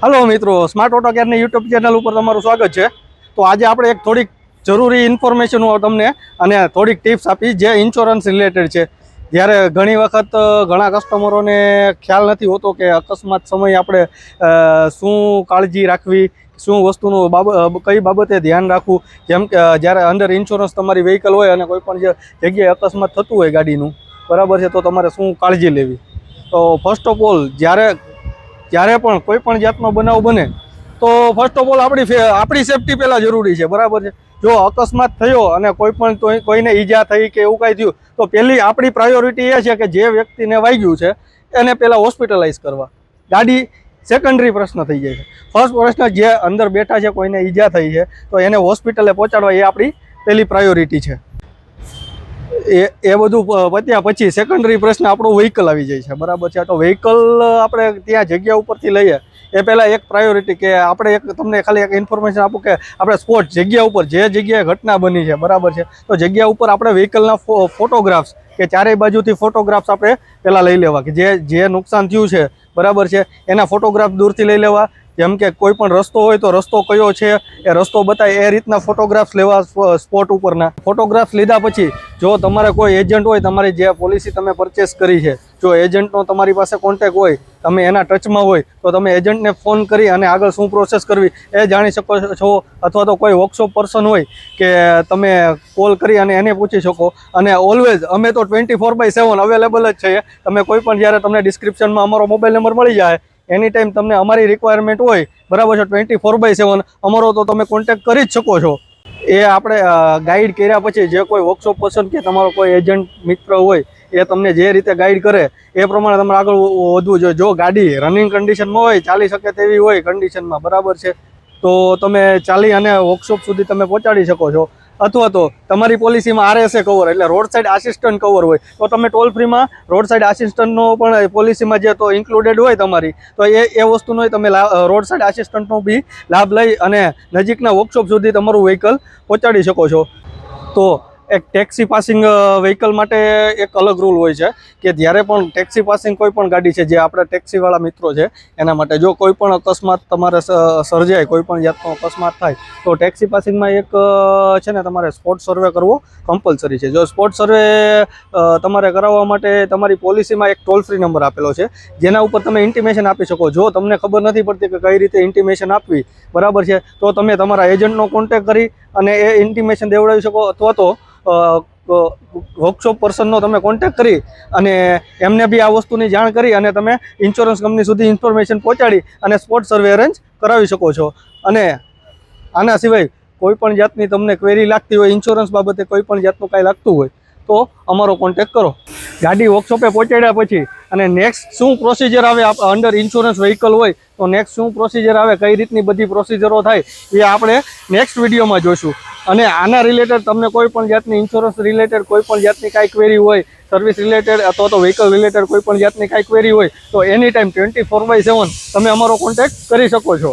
Hello मित्रों, smart auto केर YouTube channel पर तमारुं स्वागत है। तो आज આપણે એક થોડીક જરૂરી ઇન્ફોર્મેશન તમને અને થોડીક ટિપ્સ આપી જે ઇન્સ્યોરન્સ રિલેટેડ છે। જ્યારે ઘણી વખત ઘણા કસ્ટમરોને ખ્યાલ નથી હોતો કે અકસ્માત સમયે આપણે શું કાળજી રાખવી, શું વસ્તુનું કઈ બાબતે ધ્યાન રાખવું। જેમ કે જ્યારે અંડર ઇન્સ્યોરન્સ તમારી વ્હીકલ હોય અને કોઈ પણ જગ્યાએ અકસ્માત થતું હોય ગાડીનું, બરાબર છે, તો તમારે શું કાળજી લેવી। તો ફર્સ્ટ ઓફ ઓલ જ્યારે પણ કોઈ પણ જાતનો બનાવ બને તો ફર્સ્ટ ઓફ ઓલ આપણી સેફટી પહેલાં જરૂરી છે, બરાબર છે। જો અકસ્માત થયો અને કોઈને ઈજા થઈ કે એવું કાંઈ થયું તો પહેલી આપણી પ્રાયોરિટી એ છે કે જે વ્યક્તિને વાગ્યું છે એને પહેલાં હોસ્પિટલાઇઝ કરવા। ગાડી સેકન્ડરી પ્રશ્ન થઈ જાય છે। ફર્સ્ટ પ્રશ્ન જે અંદર બેઠા છે કોઈને ઈજા થઈ છે તો એને હોસ્પિટલે પહોંચાડવા એ આપણી પહેલી પ્રાયોરિટી છે। એ બધું પત્યા પછી સેકન્ડરી પ્રશ્ન આપણો વ્હીકલ આવી જાય છે, બરાબર છે। તો વ્હીકલ આપણે ત્યાં જગ્યા ઉપરથી લઈએ એ પહેલાં એક પ્રાયોરિટી કે આપણે તમને ખાલી એક ઇન્ફોર્મેશન આપું કે આપણે સ્પોટ જગ્યા ઉપર જે જગ્યાએ ઘટના બની છે, બરાબર છે, તો જગ્યા ઉપર આપણે વ્હીકલના ફોટોગ્રાફ્સ કે ચારેય બાજુથી ફોટોગ્રાફ્સ આપણે પહેલાં લઈ લેવા કે જે નુકસાન થયું છે, બરાબર છે, એના ફોટોગ્રાફ દૂરથી લઈ લેવા। જેમ કે કોઈ પણ રસ્તો હોય તો રસ્તો કયો છે એ રસ્તો બતાવે એ રીતના ફોટોગ્રાફ્સ લેવા। સ્પોટ ઉપરના ફોટોગ્રાફ્સ લીધા પછી જો તમારે કોઈ એજન્ટ હોય, તમારી જે પોલિસી તમે પરચેસ કરી છે, જો એજન્ટનો તમારી પાસે કોન્ટેક હોય, તમે એના ટચમાં હોય તો તમે એજન્ટને ફોન કરી અને આગળ શું પ્રોસેસ કરવી એ જાણી શકો છો। અથવા તો કોઈ વર્કશોપ પર્સન હોય કે તમે કોલ કરી અને એને પૂછી શકો। અને ઓલવેઝ અમે તો 24/7 અવેલેબલ જ છીએ। તમે કોઈ પણ જ્યારે તમને ડિસ્ક્રિપ્શનમાં અમારો મોબાઈલ નંબર મળી જાય, એની ટાઈમ તમને અમારી રિક્વાયરમેન્ટ હોય, બરાબર છે, 24/7 અમારો તો તમે કોન્ટેક્ટ કરી જ શકો છો। એ આપણે ગાઈડ કર્યા પછી જે કોઈ વર્કશોપ પર્સન કે તમારો કોઈ એજન્ટ મિત્ર હોય એ તમને જે રીતે ગાઈડ કરે એ પ્રમાણે તમારે આગળ વધવું જોઈએ। જો ગાડી રનિંગ કન્ડિશનમાં હોય, ચાલી શકે તેવી હોય કન્ડિશનમાં, બરાબર છે, તો તમે ચાલી અને વર્કશોપ સુધી તમે પહોંચાડી શકો છો। અથવા તો તમારી પોલિસીમાં RSA કવર એટલે રોડ સાઇડ આસિસ્ટન્ટ કવર હોય તો તમે ટોલ ફ્રીમાં રોડ સાઇડ આસિસ્ટન્ટનો પણ પોલિસીમાં જે તો ઇન્ક્લુડેડ હોય તમારી, તો એ વસ્તુનો તમે રોડ સાઇડ આસિસ્ટન્ટનો બી લાભ લઈ અને નજીકના વર્કશોપ સુધી તમારું વ્હીકલ પહોંચાડી શકો છો। તો એક ટેક્સી પાસિંગ વ્હીકલ માટે એક અલગ રૂલ હોય છે કે જ્યારે પણ ટેક્સી પાસિંગ કોઈ પણ ગાડી છે, જે આપણા ટેક્સીવાળા મિત્રો છે એના માટે જો કોઈ પણ અકસ્માત તમારે સર્જાય, કોઈ પણ જાતનો અકસ્માત થાય તો ટેક્સી પાસિંગમાં એક છે ને તમારે સ્પોટ સર્વે કરવો કમ્પલસરી છે। જો સ્પોટ સર્વે તમારે કરાવવા માટે તમારી પોલિસીમાં એક ટોલ ફ્રી નંબર આપેલો છે જેના ઉપર તમે ઇન્ટિમેશન આપી શકો। જો તમને ખબર નથી પડતી કે કઈ રીતે ઇન્ટિમેશન આપવી, બરાબર છે, તો તમે તમારા એજન્ટનો કોન્ટેક્ટ કરી અને એ ઇન્ટિમેશન દેવડાવી શકો। અથવા તો વર્કશોપ પર્સનનો તમે કોન્ટેક્ટ કરી અને એમને બી આ વસ્તુની જાણ કરી અને તમે ઇન્સ્યોરન્સ કંપની સુધી ઇન્ફોર્મેશન પહોંચાડી અને સ્પોટ સર્વે અરેન્જ કરાવી શકો છો। અને આના સિવાય કોઈ પણ જાતની તમને ક્વેરી લાગતી હોય, ઇન્સ્યોરન્સ બાબતે કોઈ પણ જાતનું કાંઈ લાગતું હોય તો અમારો કોન્ટેક્ટ કરો। ગાડી વર્કશોપે પહોંચાડ્યા પછી અને નેક્સ્ટ શું પ્રોસિજર આવે, અંડર ઇન્સ્યોરન્સ વ્હીકલ હોય તો નેક્સ્ટ શું પ્રોસિજર આવે, કઈ રીતની બધી પ્રોસિજરો થાય એ આપણે નેક્સ્ટ વિડીયોમાં જોઈશું। અને આના રિલેટેડ તમને કોઈ પણ જાતની ઇન્સ્યોરન્સ રિલેટેડ કોઈ પણ જાતની કાંઈ ક્વેરી હોય, સર્વિસ રિલેટેડ અથવા તો વ્હીકલ રિલેટેડ કોઈ પણ જાતની કાંઈ ક્વેરી હોય તો એની ટાઈમ 24/7 તમે અમારો કોન્ટેક્ટ કરી શકો છો।